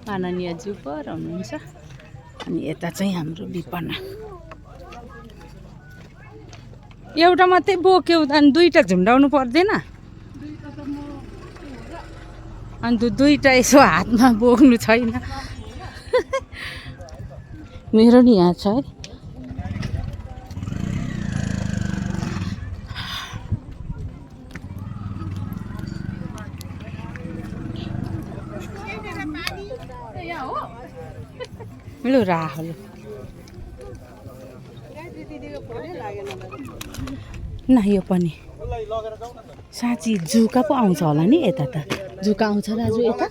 माननीयज्यू पर हुनुहुन्छ अनि यता चाहिँ हाम्रो विपना एउटा मात्रै बोक्यो अनि दुईटा झुन्डाउनु पर्दैन अनि दुईटा यसो हातमा बोक्नु छैन मेरो नि यहाँ छ है लु राहुल न यो पनि साँच्ची जुका पो आउँछ होला नि यता त जुका आउँछ राजु यता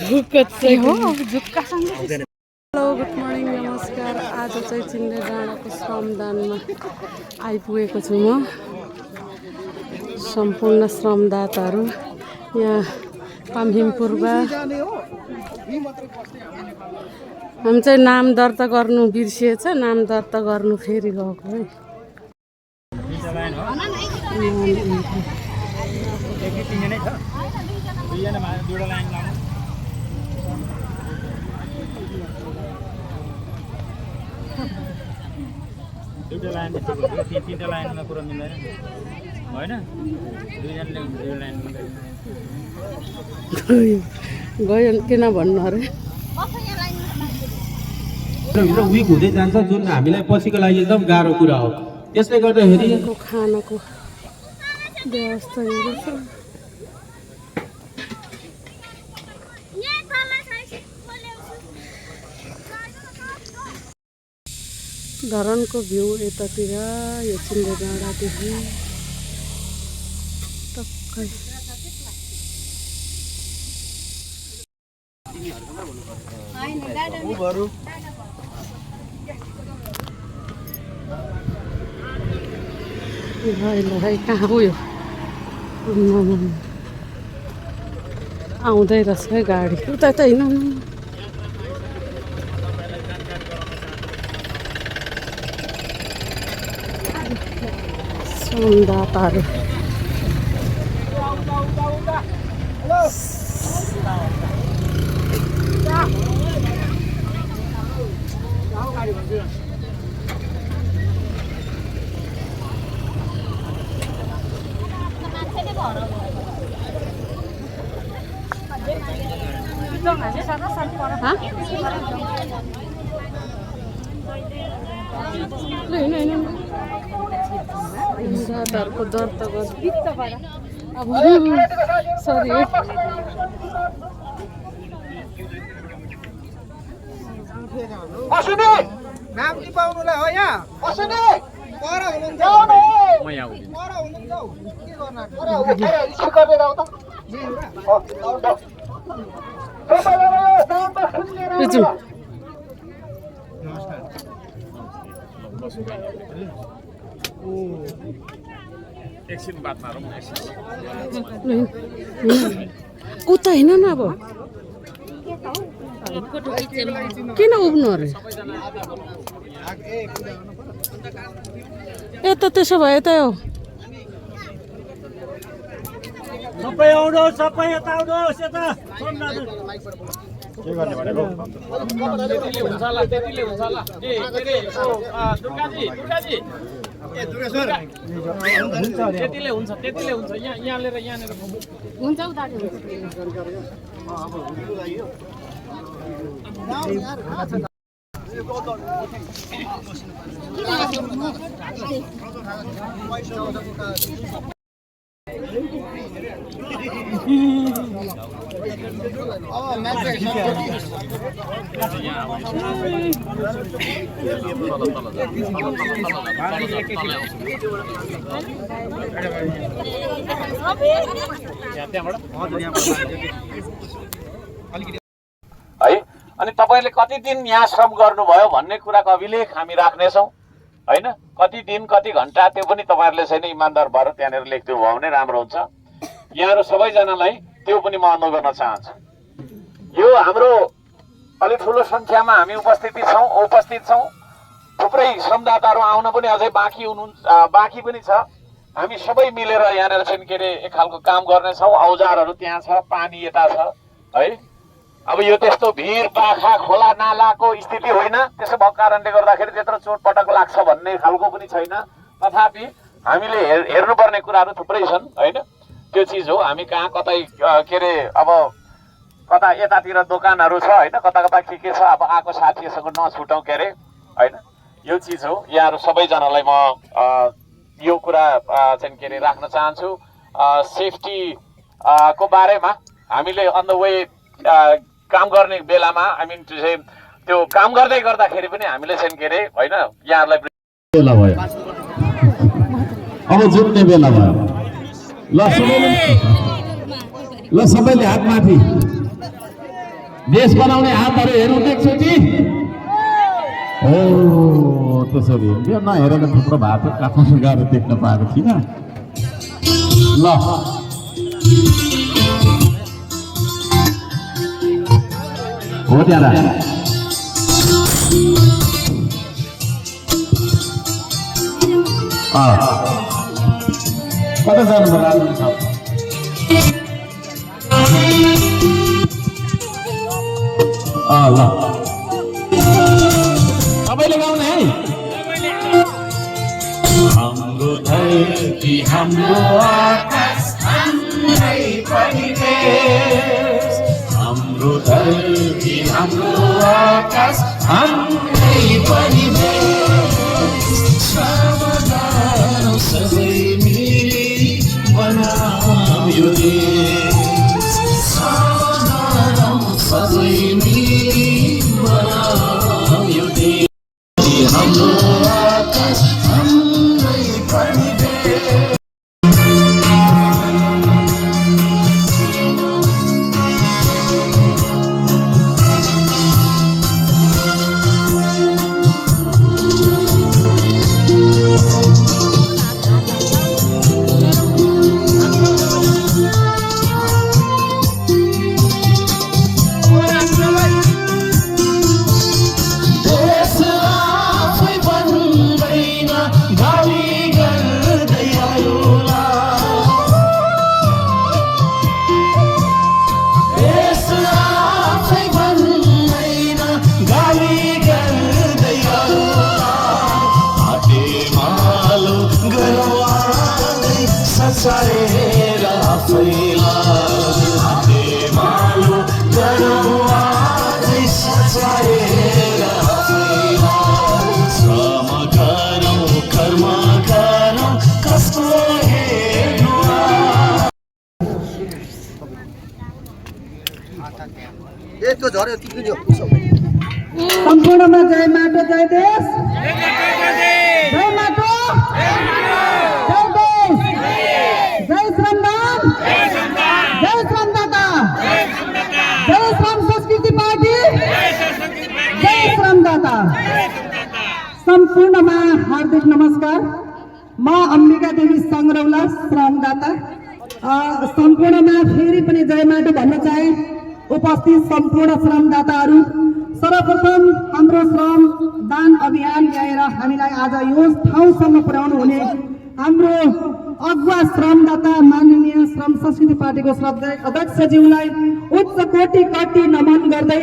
जुका चाहिँ हो जुकासँग हेलो गुड मर्निङ नमस्कार आज चाहिँ चिन्डे डाँडाको श्रमदानमा आइपुगेको छु म सम्पूर्ण श्रमदाताहरू यहाँ पामहिमपुरबा हामी चाहिँ नाम दर्ता गर्नु बिर्सिएछ नाम दर्ता गर्नु फेरि गएको है दुईटा लाइन तीनटा लाइनमा कुरा मिल्दैन हैन दुईजनाले दुई लाइन गयो किन भन्नु अरे भित्र विक हुँदै जान्छ जुन हामीलाई पछिको लागि एकदम गाह्रो कुरा हो त्यसले गर्दाखेरि खानाको व्यवस्था हेर्छ धरानको भ्यू यतातिर यो चिन्डे डाँडादेखि टक्कै है कहाँ उयो आउँदै रहेछ है गाडी उता त होइन श्रमदाताहरू दाताहरूको दर्ता गर्छ अब सरी नाम कि पाउनुलाई हो यहाँ पर हुनुहुन्छ म यहाँ आउँछु पर हुनुहुन्छ हौ के गर्न एकछिन बात मारौँ उता होइन न अब किन उब्नु अरे यता त्यसो भए त हो सबै आउनुहोस् सबै यता आउनुहोस् यता के गर्ने भनेको त्यतिले हुन्छ होला ए के रे दुर्गाजी ए दुर्गेश्वर त्यतिले हुन्छ यहाँ लिएर यहाँनिर हुन्छ उता है अनि तपाईले कति दिन यहाँ श्रम गर्नुभयो भन्ने कुराको अभिलेख हामी राख्नेछौँ हैन कति दिन कति घण्टा त्यो पनि तपाईहरुले छैन इमानदार भएर त्यहाँनेर लेख्दिनु भयो भने राम्रो हुन्छ यहाँहरु सबैजनालाई त्यो पनि म अनुरोध गर्न चाहन्छु यो हाम्रो अलि ठूलो संख्यामा हामी उपस्थित छौं थुप्रै श्रमदाताहरु आउन पनि अझै बाँकी पनि छ हामी सबै मिलेर यहाँनिर चाहिँ के अरे एक खालको काम गर्नेछौँ। औजारहरू त्यहाँ छ, पानी यता छ है। अब यो त्यस्तो भिर पाखा खोला नालाको स्थिति होइन। त्यसो भएको कारणले गर्दाखेरि त्यत्रो चोटपटक लाग्छ भन्ने खालको पनि छैन। तथापि हामीले हेर्नुपर्ने कुराहरू थुप्रै छन् होइन। त्यो चिज हो। हामी कहाँ कतै के अरे अब कता यतातिर दोकानहरू छ होइन, कता कता के छ। अब आएको साथीहरूसँग नछुटौँ के अरे होइन। यो चिज हो। यहाँहरू सबैजनालाई म यो कुरा चाहिँ के अरे राख्न चाहन्छु। सेफ्टी को बारेमा हामीले अन द वे काम गर्ने बेलामा चाहिँ त्यो काम गर्दै गर्दाखेरि पनि हामीले चाहिँ के अरे होइन यहाँहरूलाई बेला भयो। अब जुट्ने बेला भयो। ल सबैले हात माथि। देश बनाउने हातहरू हेर्नु एकचोटि। ओ त्यसरी यो नहेरेर थुप्रो भएको काठमाडौँ गएर देख्न पाएको थिइनँ। ल हो त्यहाँ कता जानु राम्रो छ। ल सबैले गाउने है। हाम्रो धरती हाम्रो आकाश हाम्रै पनि देश। हाम्रो धरती हाम्रो आकाश हाम्रै पनि देश। सावधान सबै मिली बनाऊ यो देश। सावधान सबै मिली बनाऊ यो देश। हाम्रो आकाश हाम्रै पनि देश। सम्पूर्णमा जय माटो जय देश। जय माटो जय देश। जय श्रमदान जय श्रमदाता। जय श्रम संस्कृति पार्टी जय श्रमदाता। सम्पूर्णमा हार्दिक नमस्कार। म अम्बिका देवी सङ्ग्रौला श्रमदाता। सम्पूर्णमा फेरि पनि जय माटो भन्न चाहे। उपस्थित सम्पूर्ण श्रमदाताहरू, सर्वप्रथम हाम्रो श्रम दान अभियान ल्याएर हामीलाई आज यो ठाउँसम्म पुर्याउनु हुने हाम्रो अगुवा श्रमदाता माननीय श्रम संस्कृति पार्टीको श्रद्धेय अध्यक्षज्यूलाई उच्च कोटि नमन गर्दै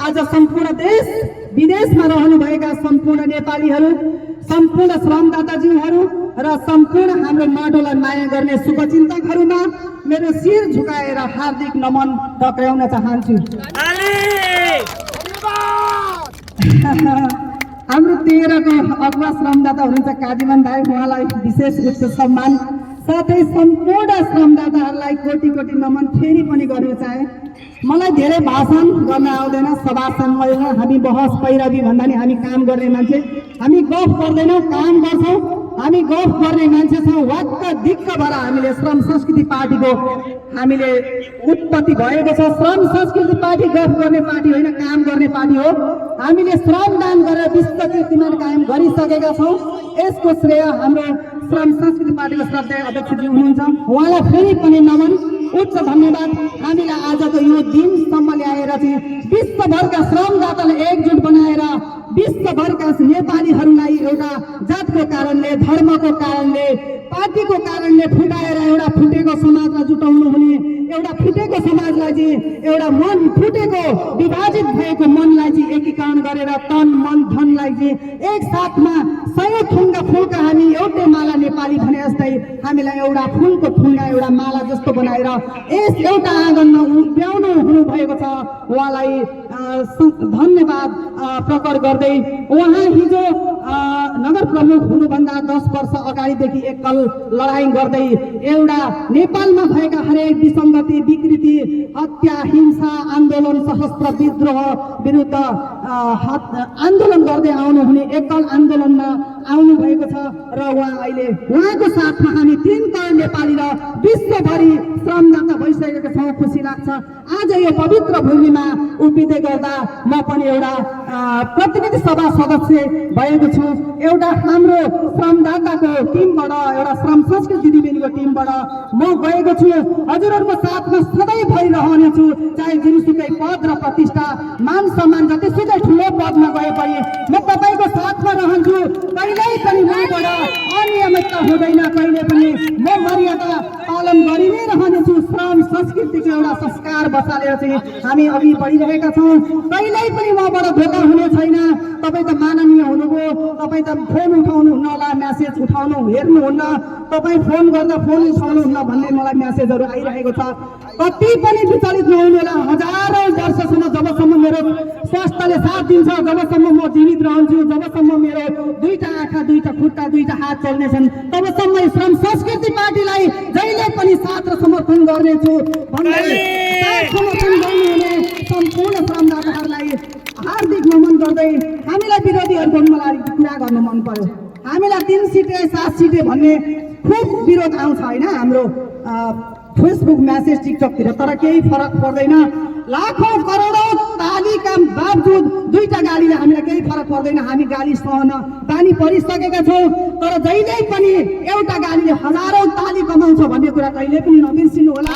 आज सम्पूर्ण देश विदेशमा रहनुभएका सम्पूर्ण नेपालीहरू, सम्पूर्ण श्रमदाताज्यूहरू र सम्पूर्ण हाम्रो माटोलाई माया गर्ने शुभचिन्तकहरूमा मेरो शिर झुकाएर हार्दिक नमन टक्राउन चाहन्छु। हाम्रो 13 को अगुवा श्रमदाता हुनुहुन्छ काजीमान दाइ, उहाँलाई विशेष उच्च सम्मान, साथै सम्पूर्ण श्रमदाताहरूलाई कोटि नमन फेरि पनि गर्न चाहे। मलाई धेरै भाषण गर्न आउँदैन, सभासम्म हामी बहस पैरवी भन्दा नि हामी काम गर्ने मान्छे, हामी गफ गर्दैनौँ, काम गर्छौँ। हामी गफ गर्ने मान्छे छौँ। वाक्क दिक्क भएर हामीले श्रम संस्कृति पार्टीको हामीले उत्पत्ति भएको छ। श्रम संस्कृति पार्टी गफ गर्ने पार्टी होइन, काम गर्ने पार्टी हो। हामीले श्रमदान गरेर विश्व कीर्तिमान कायम गरिसकेका छौँ। यसको श्रेय हाम्रो श्रम संस्कृति पार्टीको श्रद्धेय अध्यक्षज्यू हुनुहुन्छ, उहाँलाई फेरि पनि नमन, उच्च धन्यवाद। हामीलाई आजको यो दिनसम्म ल्याएर चाहिँ विश्वभरका श्रमदातालाई एकजुट बनाएर विश्वभरका नेपालीहरूलाई एउटा जातको कारणले, धर्मको कारणले, पार्टीको कारणले फुटाएर एउटा फुटेको समाजलाई जुटाउनु हुने, एउटा फुटेको समाजलाई चाहिँ एउटा मन फुटेको विभाजित भएको मनलाई चाहिँ एकीकरण गरेर तन मन धनलाई चाहिँ एक साथमा 100 थुङ्गा फुलका हामी एउटै माला नेपाली भने जस्तै हामीलाई एउटा फुलको थुङ्गा एउटा माला जस्तो बनाएर यस एउटा आँगनमा उभ्याउनु हुनुभएको छ। उहाँलाई धन्यवाद प्रकट गर्दै उहाँ हिजो नगर प्रमुख हुनुभन्दा 10 वर्ष अगाडिदेखि एकल लडाईँ गर्दै एउटा नेपालमा भएका हरेक विसङ्गति विकृति हत्या हिंसा आन्दोलन सशस्त्र विद्रोह विरुद्ध आन्दोलन गर्दै आउनुहुने एकल आन्दोलनमा आउनु भएको छ र उहाँ अहिले उहाँको साथमा हामी 3 करोड नेपाली र विश्वभरि श्रमदाता भइसकेका छौँ। खुसी लाग्छ आज यो पवित्र भूमिमा उभिँदै गर्दा म पनि एउटा प्रतिनिधि सभा सदस्य भएको छु। एउटा हाम्रो श्रमदाताको टिमबाट एउटा श्रम संस्कृति दिदीबहिनीको टिमबाट म गएको छु। हजुरहरूको साथमा सधैँ भइरहनेछु, चाहे जुनसुकै पद र प्रतिष्ठा मान सम्मान जतिसुकै ठुलो पदमा गए पनि म तपाईँको साथमा रहन्छु। कहिल्यै पनि मबाट अनियमितता हुँदैन, कहिले पनि म मर्यादा पालन गरि नै रहनेछु। श्रम संस्कृतिको एउटा संस्कार बसालेर चाहिँ हामी अघि बढिरहेका छौँ। कहिल्यै पनि मबाट धोका हुने छैन। तपाईँ त माननीय हुनुभयो, तपाईँ त फोन उठाउनुहुन्न होला, म्यासेज उठाउनु हेर्नुहुन्न, तपाईँ फोन गर्दा फोन उठाउनुहुन्न भन्ने मलाई म्यासेजहरू आइरहेको छ। कति पनि विचलित नहुनु होला। हजारौँ वर्षसम्म जबसम्म मेरो स्वास्थ्यले साथ दिन्छ, जबसम्म म जीवित रहन्छु, जबसम्म मेरो 2टा आँखा 2टा खुट्टा 2टा हात चल्नेछन्, तबसम्म श्रम संस्कृति पार्टीलाई जहिले पनि साथ र समर्थन गर्नेछु भन्दै साथ समर्थन गर्नुहुने सम्पूर्ण श्रमदाताहरूलाई हार्दिक नमन गर्दै हामीलाई विरोधीहरूको मलाई कुरा गर्नु मन पर्यो। हामीलाई 3 सिटे 7 सिटे भन्ने खुब विरोध आउँछ होइन हाम्रो फेसबुक म्यासेज टिकटकतिर, तर केही फरक पर्दैन। लाखौँ करोडौँ तालीका बावजुद 2टा गालीले हामीलाई केही फरक पर्दैन। हामी गाली सहन बानी परिसकेका छौँ, तर जहिले पनि एउटा गालीले हजारौँ ताली कमाउँछ भन्ने कुरा कहिले पनि नबिर्सिनु होला।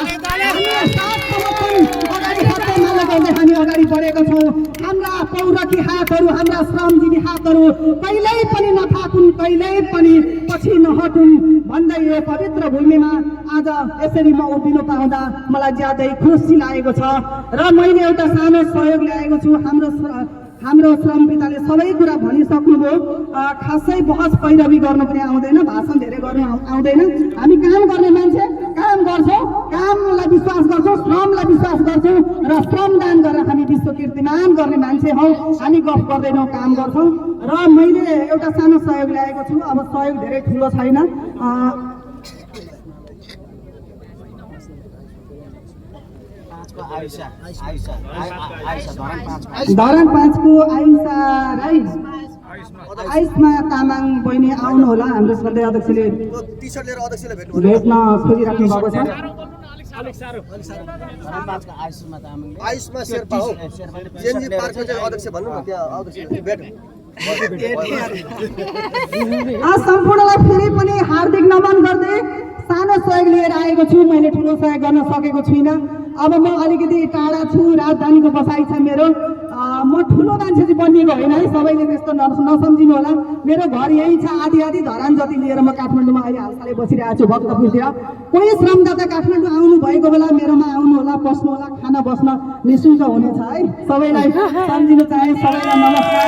हामी अगाडि बढेका छौँ। हाम्रा पौरखी हातहरू, हाम्रा श्रमजीवी हातहरू कहिल्यै पनि नथाकुन्, कहिल्यै पनि पछि नहटुन् भन्दै यो पवित्र भूमिमा आज यसरी म उभिनु पाउँदा मलाई ज्यादै खुसी लागेको छ र मैले एउटा सानो सहयोग ल्याएको छु। हाम्रो श्रम पिताले सबै कुरा भनिसक्नुभयो। खासै बहस पैरवी गर्नु पनि आउँदैन, भाषण धेरै गर्नु आउँदैन। हामी काम गर्ने मान्छे काम गर्छौँ, कामलाई विश्वास गर्छौँ, श्रमलाई विश्वास गर्छौँ र श्रमदान गरेर हामी विश्व कीर्तिमान गर्ने मान्छे हौँ। हामी गफ गर्दैनौँ, काम गर्छौँ र मैले एउटा सानो सहयोग ल्याएको छु। अब सहयोग धेरै ठुलो छैन। धरान 5 को आयुषा राई, आयुष्मा तामाङ बहिनी आउनु होला। हाम्रो सधैँ अध्यक्षले भेट्न खोजिराख्नु भएको छ। आयुष्मा शेर्पा हो, जेएनजी पार्कको चाहिँ अध्यक्ष भन्नु न, त्यहाँ अध्यक्ष भेट। सम्पूर्णलाई फेरि पनि हार्दिक नमन गर्दै सानो सहयोग लिएर आएको छु। मैले ठुलो सहयोग गर्न सकेको छुइनँ। अब म अलिकति टाढा छु, राजधानीको बसाइ छ मेरो। म ठुलो मान्छे चाहिँ बनिएको होइन है, सबैले त्यस्तो नसम्झिनु होला। मेरो घर यही छ, आधी आधी धरान जति लिएर म काठमाडौँमा अहिले हालसालै बसिरहेको छु भक्तपुरतिर। कोही श्रमदाता काठमाडौँ आउनु भएको बेला मेरोमा आउनु होला, बस्नु होला, खाना बस्न निःशुल्क हुनेछ है। सबैलाई सम्झिनु चाहे, सबैलाई नमस्कार।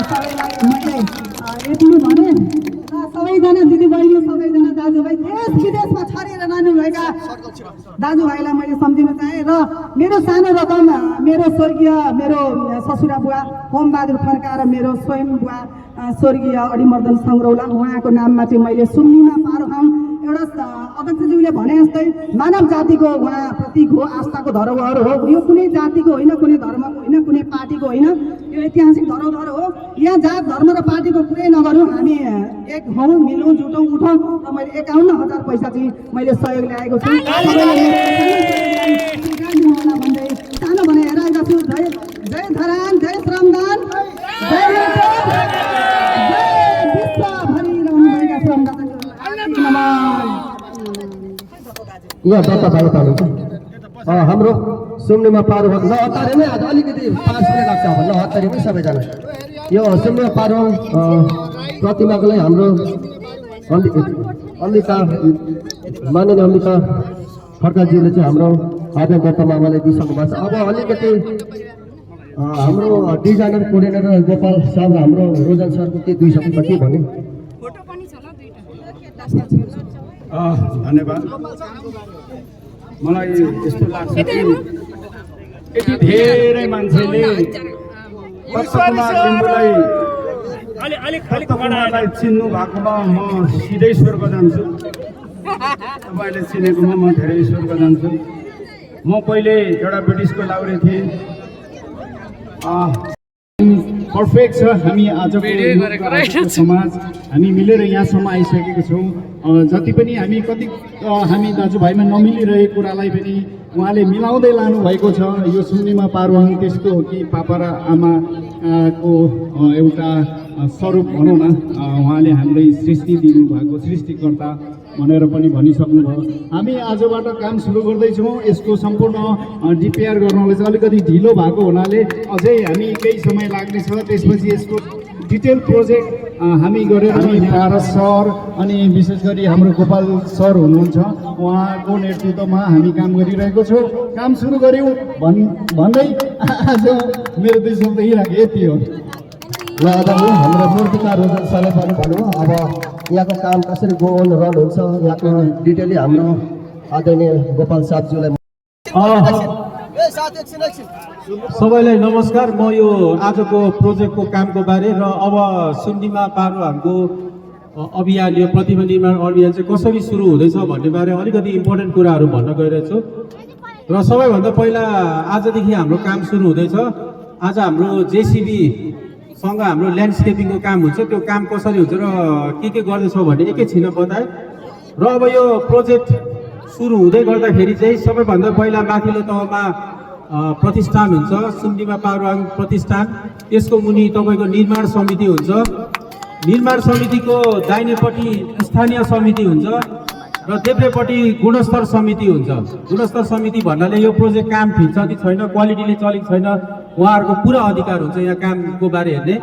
सबैलाई मैले यति भने सबैजना दिदीबहिनी, सबैजना दाजुभाइ, देश विदेशमा छरेर रहनुभएका दाजुभाइलाई मैले सम्झिन चाहेँ। र मेरो सानो रकम मेरो स्वर्गीय मेरो ससुरा बुवा होमबहादुर खड्का र मेरो स्वयं बुवा स्वर्गीय अडिमर्दन सङ्ग्रौला, उहाँको नाममा चाहिँ मैले सुन्नीमा पारोहाङ एउटा अध्यक्षज्यूले भने जस्तै मानव जातिको उहाँ प्रतीक हो, आस्थाको धरोहर हो। यो कुनै जातिको होइन, कुनै धर्मको होइन, कुनै पार्टीको होइन, यो ऐतिहासिक धरोहर हो। यहाँ जात धर्म र पार्टीको कुरै नगरौँ, हामी एक हौँ, मिलौँ, जुटौँ, उठौँ। र मैले 51,000 पैसा चाहिँ मैले सहयोग ल्याएको छु। भन्दै सानो भने हेराएका छु। जय धरान, जय श्रमदान, जय विश्वभरि रहनुभएका श्रमदाता। यहाँ दत्ता भाइ हाम्रो सुम्नेमा पारो ल हतारे नै आज अलिकति 5 मिनट लाग्छ। अब ल हतारेमै सबैजना यो सुम्नेमा पारो प्रतिमाको लागि हाम्रो अम्बिका माननीय अम्बिका खड्काज्यूले चाहिँ हाम्रो आदरणीय दत्त मामाले दिइसक्नु भएको छ। अब अलिकति हाम्रो डिजाइनर कोअर्डिनेटर गोपाल साहब र हाम्रो रोजन सरको के 2 शब्द के भने। धन्यवाद। मलाई यस्तो लाग्छ कि यति धेरै मान्छेले दत्तकुमारलाई चिन्नु भएकोमा म सिधै स्वर्ग जान्छु। तपाईँले चिनेकोमा म धेरै स्वर्ग जान्छु। म पहिले एउटा ब्रिटिसको लाउरे थिएँ। पर्फेक्ट छ हामी आजको समाज, हामी मिलेर यहाँसम्म आइसकेको छौँ। जति पनि हामी दाजुभाइमा नमिलिरहेको कुरालाई पनि उहाँले मिलाउँदै लानुभएको छ। यो सुन्निमा पारुहाङ त्यस्तो हो कि पापा र आमाको एउटा स्वरूप भनौँ न। उहाँले हामीलाई सृष्टि दिनुभएको सृष्टिकर्ता भनेर पनि भनिसक्नुभयो। हामी आजबाट काम सुरु गर्दैछौँ। यसको सम्पूर्ण डिपिआर गर्नलाई चाहिँ अलिकति ढिलो भएको हुनाले अझै हामी केही समय लाग्नेछ। त्यसपछि यसको डिटेल प्रोजेक्ट हामी गरेर पारस सर अनि विशेष गरी हाम्रो गोपाल सर हुनुहुन्छ, उहाँको नेतृत्वमा हामी काम गरिरहेको छौँ। काम सुरु गऱ्यौँ भन्दै आज मेरो 2 शब्द यही राखेँ, यति हो। ल अब हाम्रो मूर्तिकार रोजन सरले पनि भन्नुभयो अब यहाँको काम कसरी गो अन रन हुन्छ यहाँको डिटेली हाम्रो आदरणीय गोपाल साहबज्यूलाई। सबैलाई नमस्कार। म यो आजको प्रोजेक्टको कामको बारे र अब सुन्निमा पारुहाङको अभियान, यो प्रतिमा निर्माण अभियान चाहिँ कसरी सुरु हुँदैछ भन्ने बारे अलिकति इम्पोर्टेन्ट कुराहरू भन्न गइरहेछु। र सबैभन्दा पहिला आजदेखि हाम्रो काम सुरु हुँदैछ। आज हाम्रो जेसिबीसँग हाम्रो ल्यान्डस्केपिङको काम हुन्छ। त्यो काम कसरी हुन्छ र के गर्दैछौँ भन्ने एकैछिन बताएँ। र अब यो प्रोजेक्ट सुरु हुँदै गर्दाखेरि चाहिँ सबैभन्दा पहिला माथिल्लो तहमा प्रतिष्ठान हुन्छ, सुन्निमा पारुहाङ प्रतिष्ठान। त्यसको मुनि तपाईँको निर्माण समिति हुन्छ। निर्माण समितिको दाहिनेपट्टि स्थानीय समिति हुन्छ र देब्रेपट्टि गुणस्तर समिति हुन्छ। गुणस्तर समिति भन्नाले यो प्रोजेक्ट काम ठिक छ कि छैन, क्वालिटीले चलेको छैन, उहाँहरूको पुरा अधिकार हुन्छ यहाँ कामको बारे हेर्ने।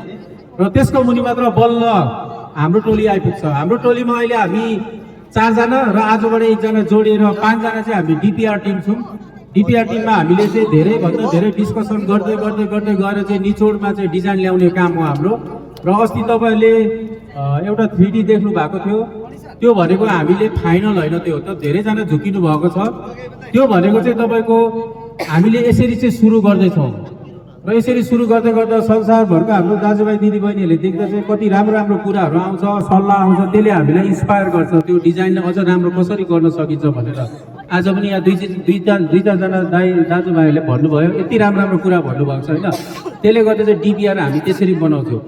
र त्यसको मुनि मात्र बल्ल हाम्रो टोली आइपुग्छ। हाम्रो टोलीमा अहिले हामी 4 जना र आजबाट 1 जना जोडिएर 5 जना चाहिँ हामी डिपिआर टिम छौँ। डिपिआर टिममा हामीले चाहिँ धेरैभन्दा धेरै डिस्कसन गर्दै गएर चाहिँ निचोडमा चाहिँ डिजाइन ल्याउने काम हो हाम्रो। र अस्ति तपाईँहरूले एउटा 3D देख्नु भएको थियो, त्यो भनेको हामीले फाइनल होइन, त्यो त धेरैजना झुकिनु भएको छ। त्यो भनेको चाहिँ तपाईँको हामीले यसरी चाहिँ सुरु गर्दैछौँ र यसरी सुरु गर्दै गर्दा संसारभरको हाम्रो दाजुभाइ दिदीबहिनीहरूले देख्दा चाहिँ कति राम्रो कुराहरू आउँछ, सल्लाह आउँछ, त्यसले हामीलाई इन्सपायर गर्छ त्यो डिजाइनलाई अझ राम्रो कसरी गर्न सकिन्छ भनेर। आज पनि यहाँ 2-4 दाजुभाइहरूले भन्नुभयो, यति राम्रो कुरा भन्नुभएको छ होइन। त्यसले गर्दा चाहिँ डिपिआर हामी त्यसरी बनाउँछौँ।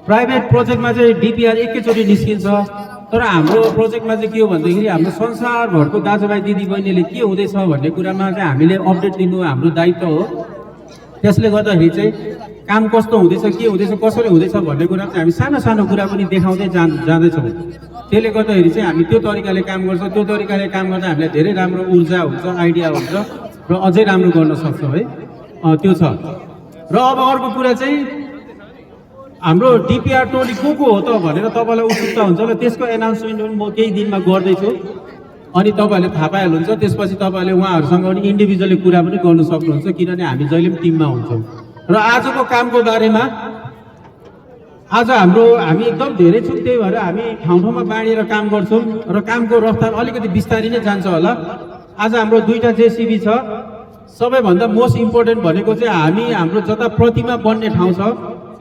प्राइभेट प्रोजेक्टमा चाहिँ डिपिआर एकैचोटि निस्किन्छ, तर हाम्रो प्रोजेक्टमा चाहिँ के हो भन्दाखेरि हाम्रो संसारभरको दाजुभाइ दिदीबहिनीले के हुँदैछ भन्ने कुरामा चाहिँ हामीले अपडेट दिनु हाम्रो दायित्व हो। त्यसले गर्दाखेरि चाहिँ काम कस्तो हुँदैछ, के हुँदैछ, कसरी हुँदैछ भन्ने कुरा चाहिँ हामी सानो कुरा पनि देखाउँदै जाँदैछौँ। त्यसले गर्दाखेरि चाहिँ हामी त्यो तरिकाले काम गर्छौँ। त्यो तरिकाले काम गर्दा हामीलाई धेरै राम्रो ऊर्जा हुन्छ, आइडिया हुन्छ र अझै राम्रो गर्न सक्छौँ है। त्यो छ। र अब अर्को कुरा चाहिँ हाम्रो डिपिआर टोली को हो त भनेर तपाईँलाई उत्सुकता हुन्छ र त्यसको एनाउन्समेन्ट पनि म केही दिनमा गर्दैछु। अनि तपाईँहरूले थाहा पाइहाल्नुहुन्छ। त्यसपछि तपाईँहरूले उहाँहरूसँग पनि इन्डिभिजुअली कुरा पनि गर्नु सक्नुहुन्छ, किनभने हामी जहिले पनि टिममा हुन्छौँ। र आजको कामको बारेमा आज हामी एकदम धेरै छौँ, त्यही भएर हामी ठाउँ बाँडेर काम गर्छौँ र कामको रफ्तार अलिकति बिस्तारै नै जान्छ होला। आज हाम्रो 2टा जेसिबी छ। सबैभन्दा मोस्ट इम्पोर्टेन्ट भनेको चाहिँ हाम्रो जता प्रतिमा बन्ने ठाउँ छ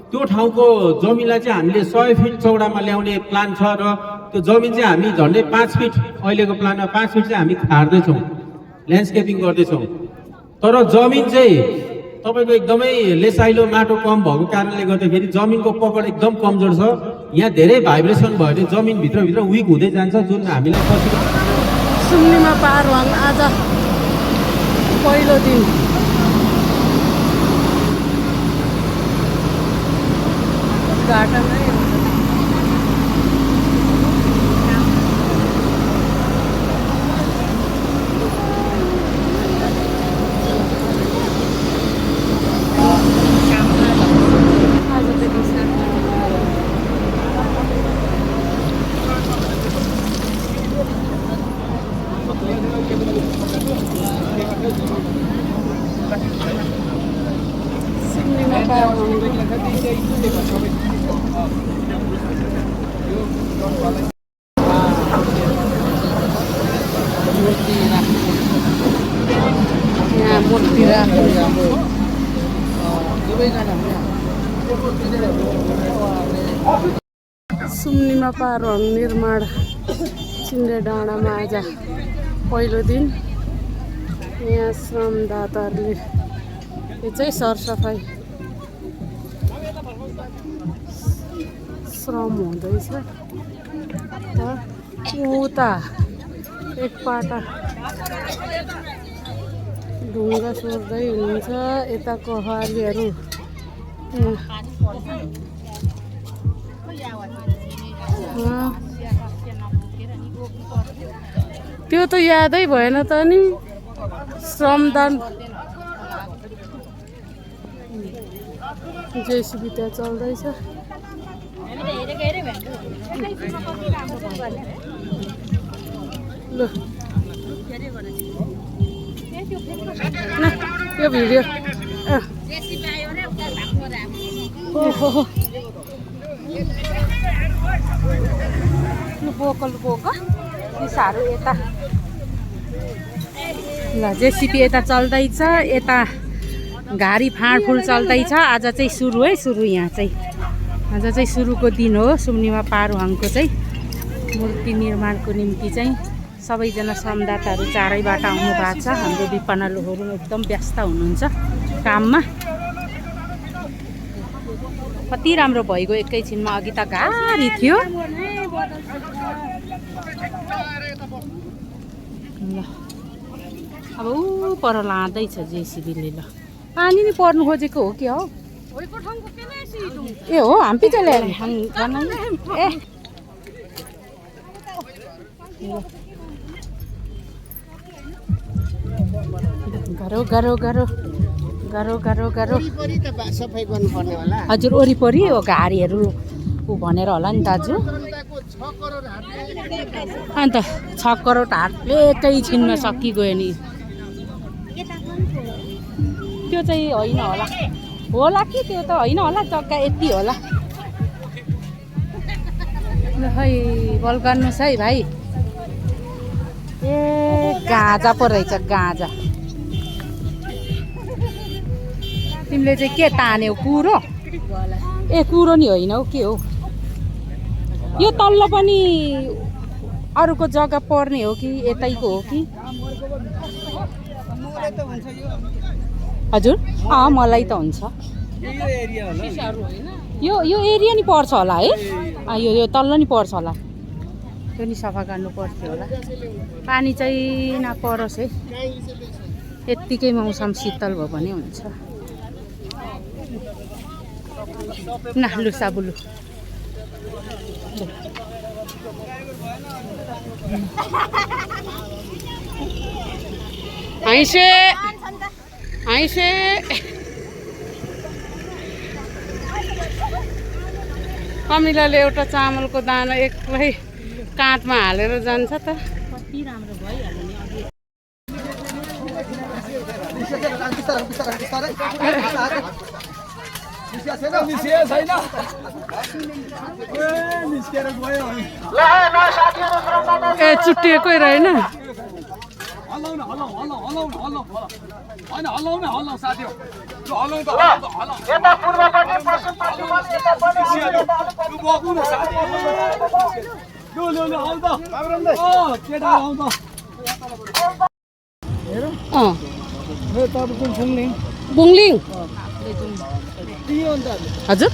त्यो ठाउँको जमिनलाई चाहिँ हामीले 100 फिट चौडामा ल्याउने प्लान छ र त्यो जमिन चाहिँ हामी झन्डै 5 फिट अहिलेको प्लानमा 5 फिट चाहिँ हामी खार्दैछौँ, ल्यान्डस्केपिङ गर्दैछौँ। तर जमिन चाहिँ तपाईँको एकदमै लेसाइलो माटो कम भएको कारणले गर्दाखेरि जमिनको पकड एकदम कमजोर छ। यहाँ धेरै भाइब्रेसन भयो भने जमिन भित्र विक हुँदै जान्छ, जुन हामीलाई पछि। सुन्निमा पारुहाङ आज पहिलो दिन उद्घाटन नै यहाँ मूर्ति राखेको सुम्निमा पारोहङ निर्माण चिन्डे डाँडामा आज पहिलो दिन यहाँ श्रमदाताहरूले यो चाहिँ सरसफाइ श्रम हुँदैछ र उता एकपल्ट ढुङ्गा सोर्दै हुनुहुन्छ यता कहालीहरू त्यो त यादै भएन त नि श्रमदान जेसीबी त्यहाँ चल्दैछ ल यो भिडियो बोक दिशाहरू यता ल जेसीबी यता चल्दैछ यता घारी फाँडफुल चल्दैछ आज चाहिँ सुरु है सुरु यहाँ चाहिँ आज चाहिँ सुरुको दिन हो सुम्निमा पारोहाङको चाहिँ मूर्ति निर्माणको निम्ति चाहिँ सबैजना श्रमदाताहरू चारैबाट आउनु भएको छ हाम्रो विपन्नहरू एकदम व्यस्त हुनुहुन्छ काममा कति राम्रो भइगयो एकैछिनमा अघि त गाडी थियो ल अब ऊ पर लाँदैछ जेसीबीले ल पानी नि पर्नु खोजेको हो कि हो ए हो हामी चाहिँ ए गरो गरो गरो गरो गरो गरो सफाइ गर्नुपर्ने होला हजुर वरिपरि हो घारीहरू ऊ भनेर होला नि दाजु अन्त 6 करोड हाटले एकैछिनमा सकिगयो नि त्यो चाहिँ होइन होला होला कि त्यो त होइन होला जग्गा यति होला ल खै बल गर्नुहोस् है भाइ ए गाजा पो रहेछ गाजा तिमीले चाहिँ के तान्यौ कुरो ए कुरो नि होइन हौ के हो यो तल्लो पनि अरूको जग्गा पर्ने हो कि यतैको हो कि हजुर मलाई त हुन्छ यो एरिया नि पर्छ होला है यो तल्लो नि पर्छ होला त्यो नि सफा गर्नु पर्थ्यो होला पानी चाहिँ नपरोस् है यत्तिकै मौसम शीतल भयो भने हुन्छ न लु साबुलु हैसे कमिलाले एउटा चामलको दाना एक्लै काँधमा हालेर जान्छ त कति राम्रो भइहाल्यो नि अघि ए चुट्टिएकै रहेन बुङलिङ हजुर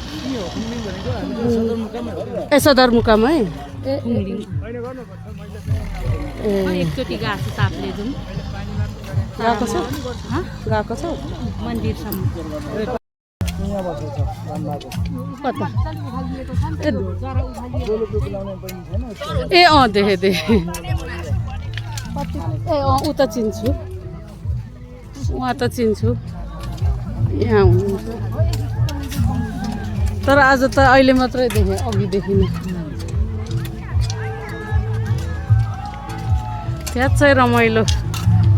ए सदरमुकाम है एकचोटि गएको तापले जाउँ गएको छ गएको छ मन्दिरसम्म कता ए देखे ए उता चिन्छु उहाँ त चिन्छु यहाँ हुनुहुन्छ तर आज त अहिले मात्रै देखेँ अघिदेखि नै त्यहाँ चाहिँ रमाइलो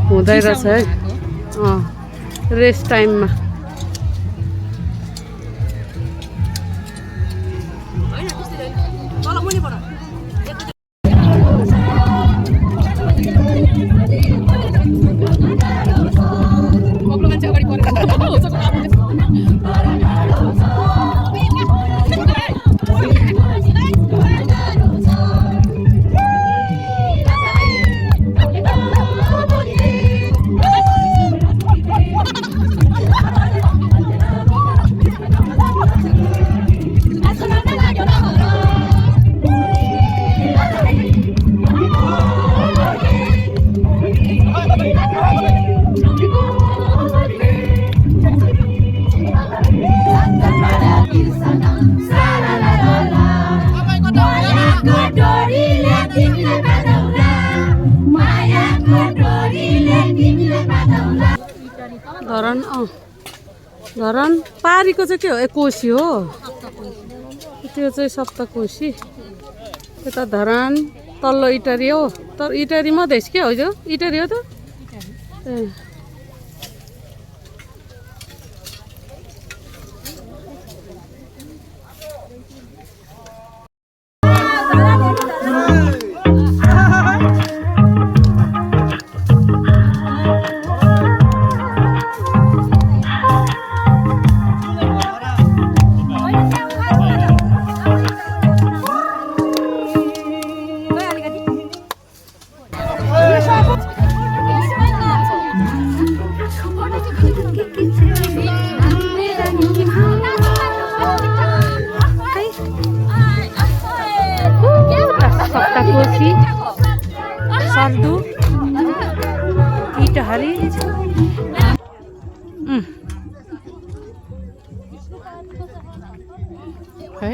हुँदै रहेछ है रेस्ट टाइममा धरान धरान पारीको चाहिँ के हो कोशी हो त्यो चाहिँ सप्तकोशी यता धरान तल्लो इटरी हो तर इटरी मधेस के हो त्यो इटरी हो त ए सप्तकोशी सर्दु इटहरी है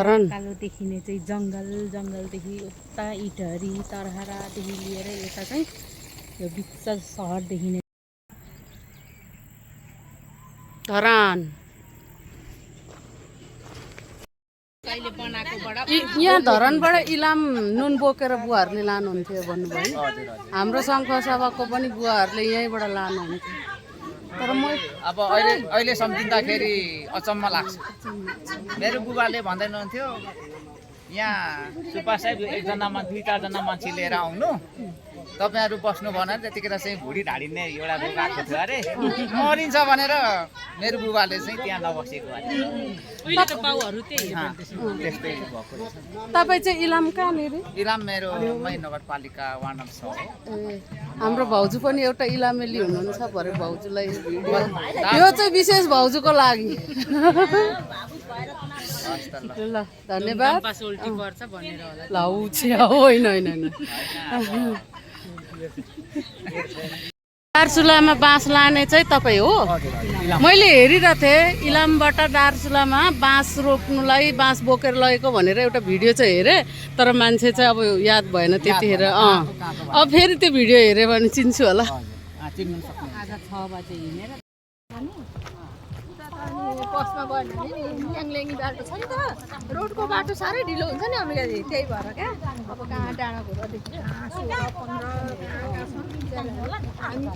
कालो देखिने चाहिँ जङ्गलदेखि उता इटहरी तरहारादेखि लिएर यता चाहिँ यो बिच सहर देखिने धरान यहाँ धरानबाट इलाम नुन बोकेर बुवाहरूले लानुहुन्थ्यो भन्नुभयो हाम्रो सङ्घ सभाको पनि बुवाहरूले यहीँबाट लानुहुन्थ्यो तर म अब अहिले सम्झिँदाखेरि अचम्म लाग्छ मेरो बुबाले भन्दै हुनुहुन्थ्यो यहाँ सुपा साहेब एकजना दुई चारजना मान्छे लिएर आउनु तपाईँहरू बस्नु भनेर त्यतिखेर चाहिँ भुँडी ढाडिने एउटा रोग आएको थियो अरे मरिन्छ भनेर मेरो बुबाले चाहिँ त्यहाँ नबसेको अरे त्यस्तै भएको तपाईँ चाहिँ इलाम कहाँनिर इलाम मेरो मै नगरपालिका वार्ड नम्बर 6 हाम्रो भाउजू पनि एउटा इलामेली हुनुहुन्छ भरे भाउजूलाई यो चाहिँ विशेष भाउजूको लागि ल धन्यवाद ल होइन दार्चुलामा बाँस लाने चाहिँ तपाईँ हो मैले हेरिरहेको थिएँ इलामबाट दार्चुलामा बाँस रोप्नुलाई बाँस बोकेर लगेको भनेर एउटा भिडियो चाहिँ हेरेँ तर मान्छे चाहिँ अब याद भएन त्यतिखेर अब फेरि त्यो भिडियो हेऱ्यो भने चिन्छु होला बसमा गएन भने ल्याङल्याङ्गी बाटो छ नि त रोडको बाटो साह्रै ढिलो हुन्छ नि अमेरिका त्यही भएर क्या अब कहाँ डाँडा घुरादेखि 15 हामी